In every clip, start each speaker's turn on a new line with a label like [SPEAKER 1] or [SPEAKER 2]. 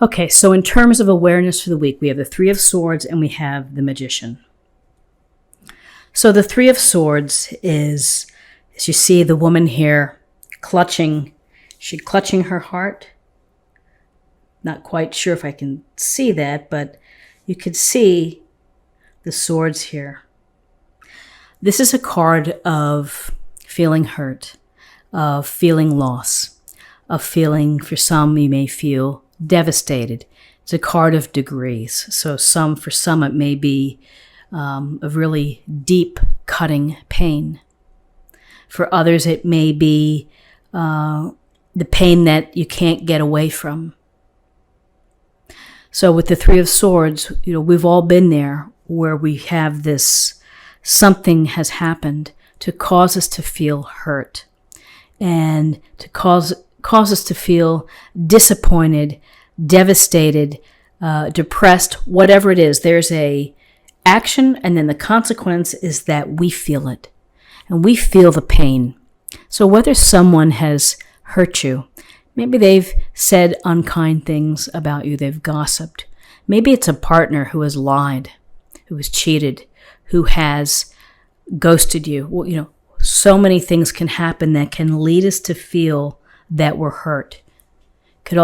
[SPEAKER 1] Okay, so in terms of awareness for the week, we have the Three of Swords and we have the Magician. So the Three of Swords is, as you see the woman here clutching her heart. Not quite sure if I can see that, but you could see the swords here. This is a card of feeling hurt, of feeling loss, of feeling, for some you may feel devastated. It's a card of degrees. So for some it may be a really deep cutting pain. For others it may be the pain that you can't get away from. So with the Three of Swords, we've all been there where we have this, something has happened to cause us to feel hurt and to cause us to feel disappointed, devastated, depressed, whatever it is. There's a action, and then the consequence is that we feel it and we feel the pain. So whether someone has hurt you, maybe they've said unkind things about you, they've gossiped. Maybe it's a partner who has lied, who has cheated, who has ghosted you. Well, so many things can happen that can lead us to feel that we're hurt. It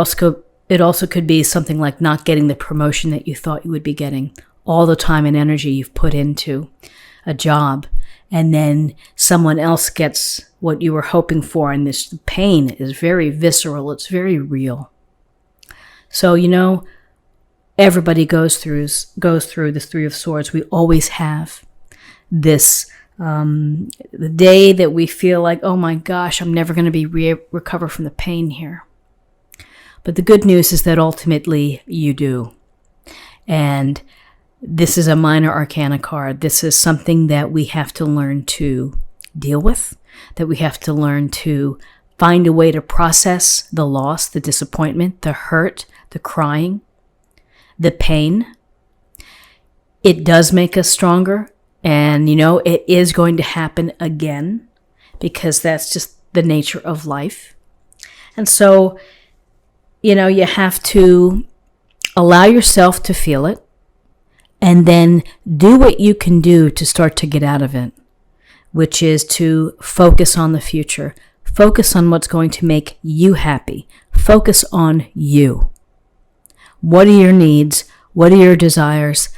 [SPEAKER 1] also could be something like not getting the promotion that you thought you would be getting, all the time and energy you've put into a job, and then someone else gets what you were hoping for, and this pain is very visceral, it's very real. So, everybody goes through this Three of Swords. We always have this, the day that we feel like, oh my gosh, I'm never going to be recover from the pain here. But the good news is that ultimately you do. And this is a minor arcana card. This is something that we have to learn to deal with, that we have to learn to find a way to process the loss, the disappointment, the hurt, the crying, the pain. It does make us stronger. And, it is going to happen again because that's just the nature of life. And so, you have to allow yourself to feel it and then do what you can do to start to get out of it, which is to focus on the future. Focus on what's going to make you happy. Focus on you. What are your needs? What are your desires?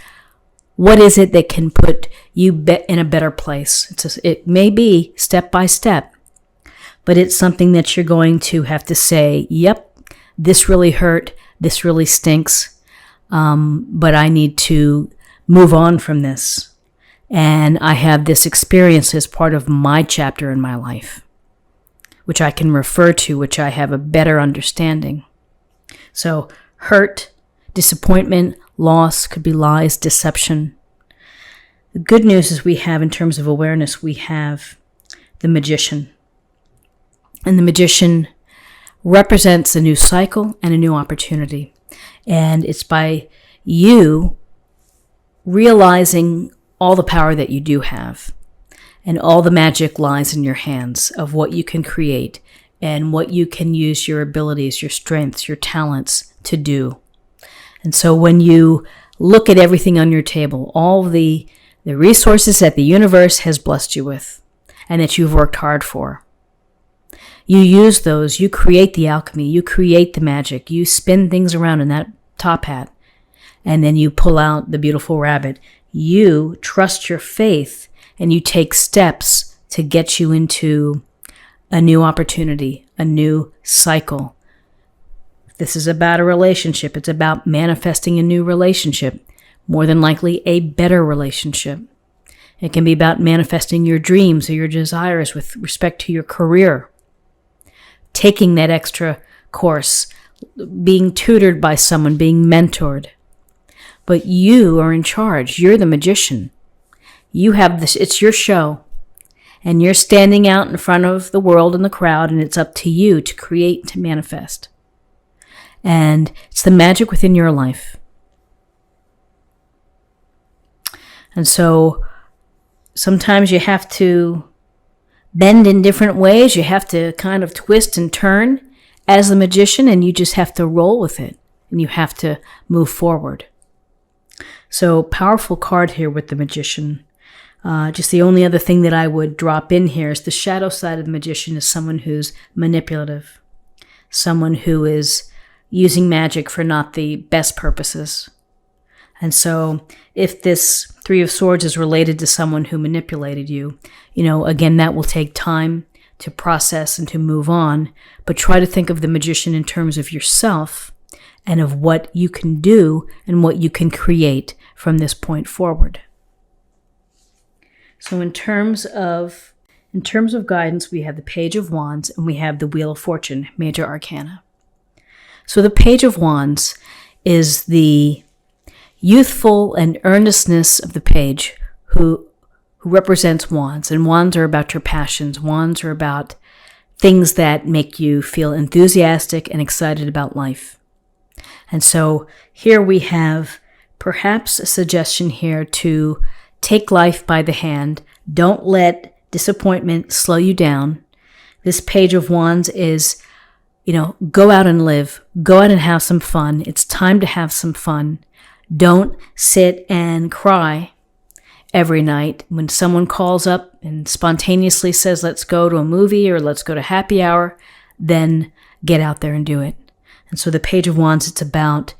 [SPEAKER 1] What is it that can put you in a better place? It may be step by step, but it's something that you're going to have to say, yep, this really hurt, this really stinks, but I need to move on from this. And I have this experience as part of my chapter in my life, which I can refer to, which I have a better understanding. So hurt, disappointment, loss, could be lies, deception. The good news is we have, in terms of awareness, we have the Magician. And the Magician represents a new cycle and a new opportunity. And it's by you realizing all the power that you do have, and all the magic lies in your hands of what you can create and what you can use your abilities, your strengths, your talents to do. And so when you look at everything on your table, all the resources that the universe has blessed you with and that you've worked hard for, you use those, you create the alchemy, you create the magic, you spin things around in that top hat, and then you pull out the beautiful rabbit. You trust your faith and you take steps to get you into a new opportunity, a new cycle. This is about a relationship. It's about manifesting a new relationship, more than likely a better relationship. It can be about manifesting your dreams or your desires with respect to your career, taking that extra course, being tutored by someone, being mentored. But you are in charge. You're the magician. You have this, it's your show. And you're standing out in front of the world and the crowd, and it's up to you to create, to manifest. And it's the magic within your life. And so sometimes you have to bend in different ways. You have to kind of twist and turn as the magician, and you just have to roll with it. and you have to move forward. So powerful card here with the Magician. Just the only other thing that I would drop in here is the shadow side of the Magician is someone who's manipulative, someone who is using magic for not the best purposes. And so if this Three of Swords is related to someone who manipulated you, again, that will take time to process and to move on, but try to think of the Magician in terms of yourself and of what you can do and what you can create from this point forward. So in terms of guidance, we have the Page of Wands and we have the Wheel of Fortune, major arcana. So the Page of Wands is the youthful and earnestness of the page who represents wands. And wands are about your passions. Wands are about things that make you feel enthusiastic and excited about life. And so here we have perhaps a suggestion here to take life by the hand. Don't let disappointment slow you down. This Page of Wands is, go out and live. Go out and have some fun. It's time to have some fun. Don't sit and cry every night when someone calls up and spontaneously says, let's go to a movie or let's go to happy hour. Then get out there and do it. And so the Page of Wands, it's about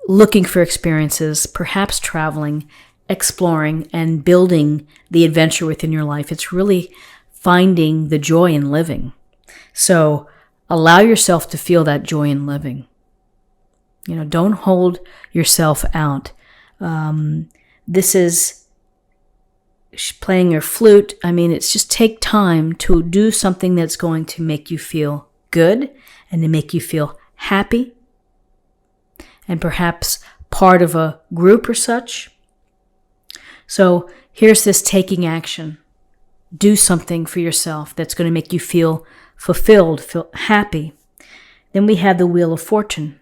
[SPEAKER 1] looking for experiences, perhaps traveling, exploring, and building the adventure within your life. It's really finding the joy in living. So allow yourself to feel that joy in living. Don't hold yourself out. This is playing your flute. It's just take time to do something that's going to make you feel good and to make you feel happy and perhaps part of a group or such. So here's this taking action. Do something for yourself that's going to make you feel fulfilled, feel happy. Then we have the Wheel of Fortune.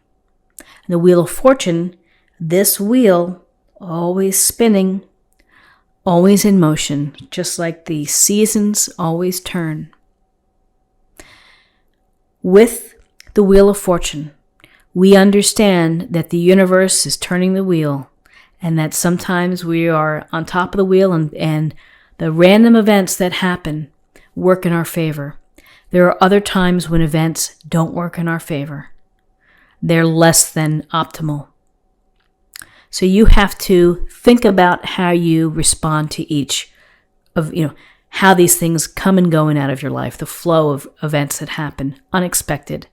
[SPEAKER 1] The Wheel of Fortune, this wheel, always spinning, always in motion, just like the seasons always turn. With the Wheel of Fortune, we understand that the universe is turning the wheel and that sometimes we are on top of the wheel and the random events that happen work in our favor. There are other times when events don't work in our favor. They're less than optimal. So you have to think about how you respond to each of, how these things come and go in and out of your life, the flow of events that happen, unexpected.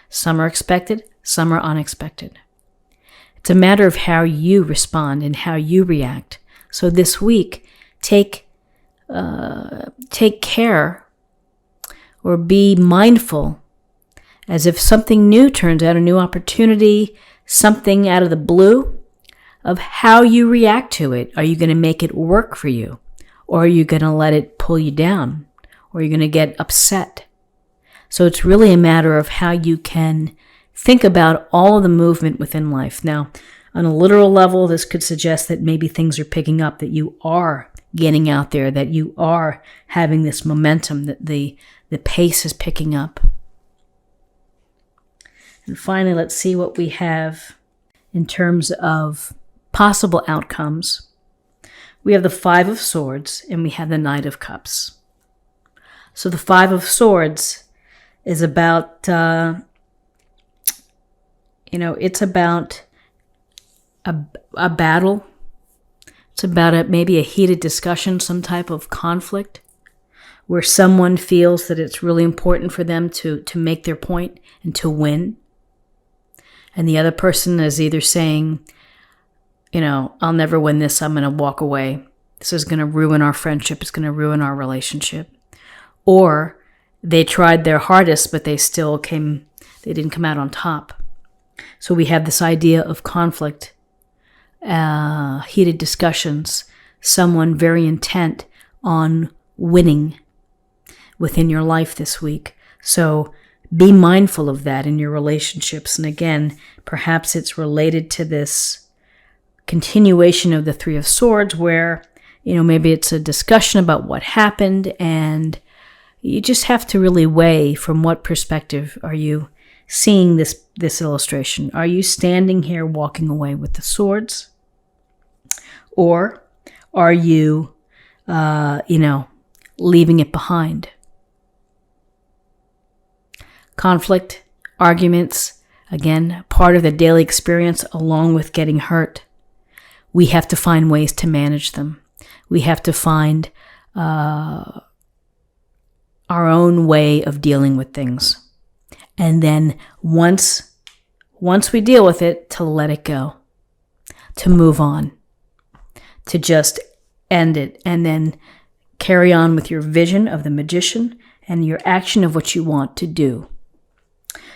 [SPEAKER 1] Some are expected, some are unexpected. It's a matter of how you respond and how you react. So this week, take care or be mindful as if something new turns out, a new opportunity, something out of the blue, of how you react to it. Are you going to make it work for you? Or are you going to let it pull you down? Or are you going to get upset? So it's really a matter of how you can think about all of the movement within life. Now, on a literal level, this could suggest that maybe things are picking up, that you are getting out there, that you are having this momentum, that the pace is picking up. And finally, let's see what we have in terms of possible outcomes. We have the Five of Swords and we have the Knight of Cups. So the Five of Swords is about, it's about a battle. It's about maybe a heated discussion, some type of conflict where someone feels that it's really important for them to make their point and to win. And the other person is either saying, I'll never win this. I'm going to walk away. This is going to ruin our friendship. It's going to ruin our relationship. Or they tried their hardest, but they didn't come out on top. So we have this idea of conflict, heated discussions, someone very intent on winning within your life this week. So be mindful of that in your relationships. And again, perhaps it's related to this continuation of the Three of Swords where, maybe it's a discussion about what happened and you just have to really weigh from what perspective are you seeing this illustration? Are you standing here walking away with the swords? Or are you, leaving it behind? Conflict, arguments, again, part of the daily experience along with getting hurt. We have to find ways to manage them. We have to find our own way of dealing with things. And then once we deal with it, to let it go, to move on, to just end it, and then carry on with your vision of the magician and your action of what you want to do.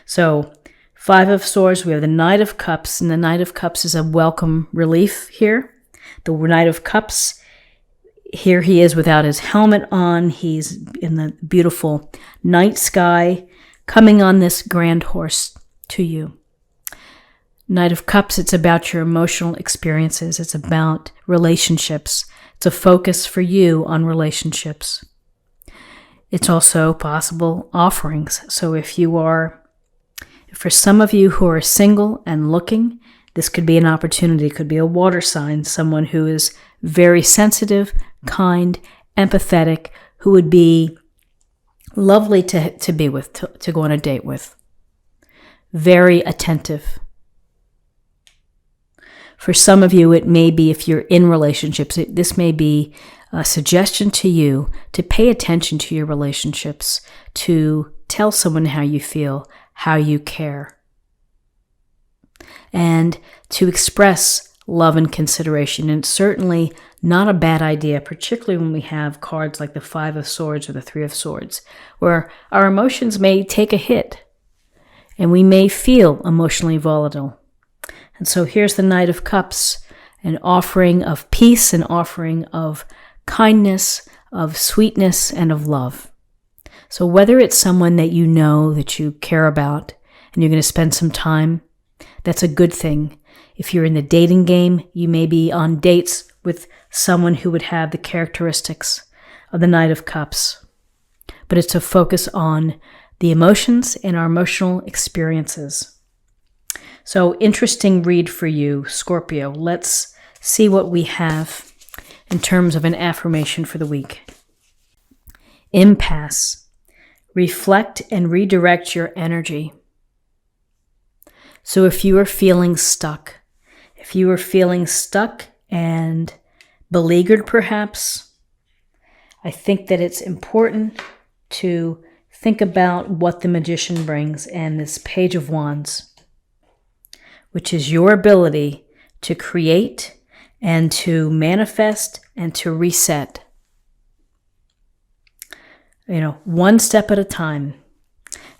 [SPEAKER 1] So, 5 of Swords, we have the Knight of Cups, and the Knight of Cups is a welcome relief here. The Knight of Cups, here he is without his helmet on. He's in the beautiful night sky, coming on this grand horse to you. Knight of Cups, it's about your emotional experiences. It's about relationships. It's a focus for you on relationships. It's also possible offerings. So for some of you who are single and looking, this could be an opportunity. It could be a water sign, someone who is very sensitive, kind, empathetic, who would be lovely to be with, to go on a date with. Very attentive. For some of you, it may be, if you're in relationships, this may be a suggestion to you to pay attention to your relationships, to tell someone how you feel, how you care, and to express love and consideration. And it's certainly not a bad idea, particularly when we have cards like the 5 of Swords or the 3 of Swords, where our emotions may take a hit and we may feel emotionally volatile. And so here's the Knight of Cups, an offering of peace, an offering of kindness, of sweetness, and of love. So whether it's someone that you know, that you care about, and you're going to spend some time, that's a good thing. If you're in the dating game, you may be on dates with someone who would have the characteristics of the Knight of Cups. But it's to focus on the emotions and our emotional experiences. So, interesting read for you, Scorpio. Let's see what we have in terms of an affirmation for the week. Impasse. Reflect and redirect your energy. So if you are feeling stuck, and beleaguered perhaps, I think that it's important to think about what the Magician brings and this Page of Wands, which is your ability to create and to manifest and to reset. One step at a time.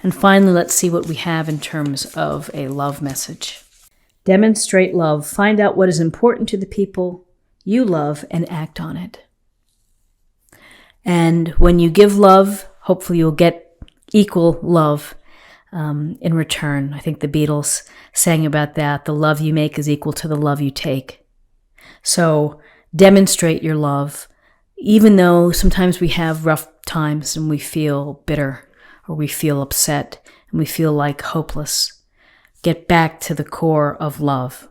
[SPEAKER 1] And finally, let's see what we have in terms of a love message. Demonstrate love. Find out what is important to the people you love and act on it. And when you give love, hopefully you'll get equal love in return. I think the Beatles sang about that. The love you make is equal to the love you take. So demonstrate your love, even though sometimes we have rough times and we feel bitter or we feel upset and we feel like hopeless. Get back to the core of love.